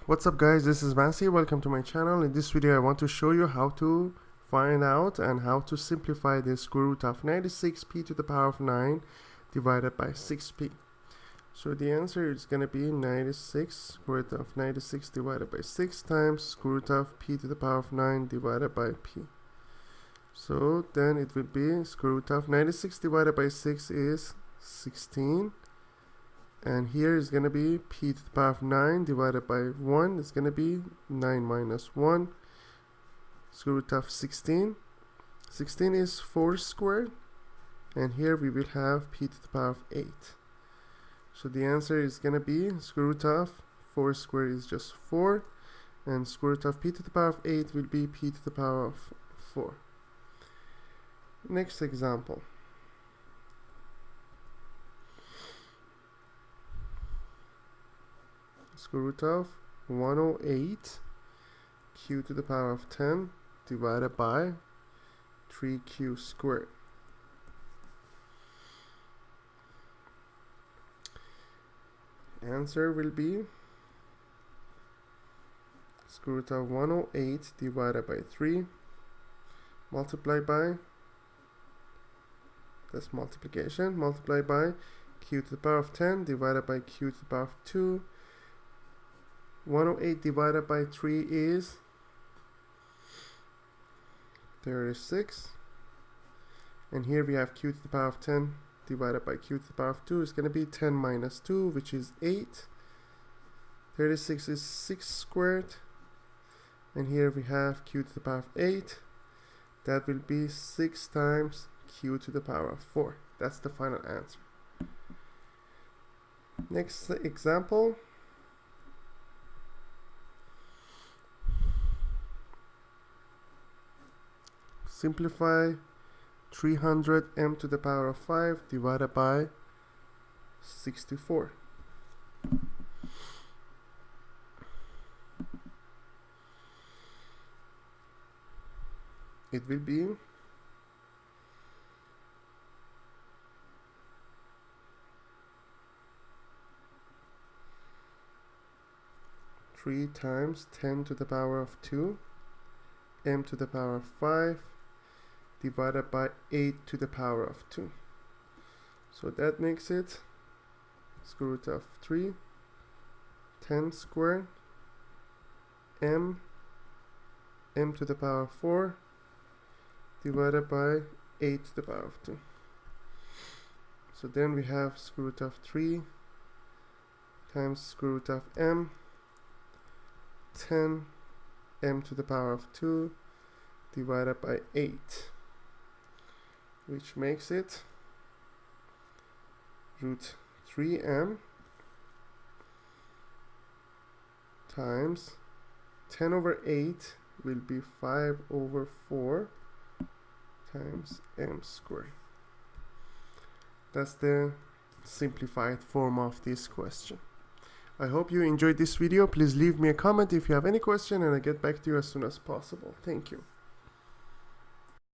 What's up guys, this is Masi. Welcome to my channel. In this video I want to show you how to find out and how to simplify the square root of 96p to the power of 9 divided by 6p. So the answer is going to be 96 square root of 96 divided by 6 times square root of p to the power of 9 divided by p. So then it will be square root of 96 divided by 6 is 16. And here is going to be p to the power of 9 divided by 1 is going to be 9 minus 1. Square root of 16. 16 is 4 squared. And here we will have p to the power of 8. So the answer is going to be square root of 4 squared is just 4. And square root of p to the power of 8 will be p to the power of 4. Next example. Square root of 108 q to the power of 10 divided by 3q squared. Answer will be square root of 108 divided by 3 multiplied by, that's multiplication, multiplied by q to the power of 10 divided by q to the power of 2. 108 divided by 3 is 36. And here we have q to the power of 10 divided by q to the power of 2 is going to be 10 minus 2, which is 8. 36 is 6 squared. And here we have q to the power of 8. That will be 6 times q to the power of 4. That's the final answer. Next example. Simplify 300m to the power of 5 divided by 64. It will be 3 times 10 to the power of 2 m to the power of 5 divided by 8 to the power of 2. So that makes it square root of 3 10 squared m to the power of 4 divided by 8 to the power of 2. So then we have square root of 3 times square root of m 10 m to the power of 2 divided by 8, which makes it root 3m times 10 over 8 will be 5 over 4 times m squared. That's the simplified form of this question. I hope you enjoyed this video. Please leave me a comment if you have any question and I'll get back to you as soon as possible. Thank you.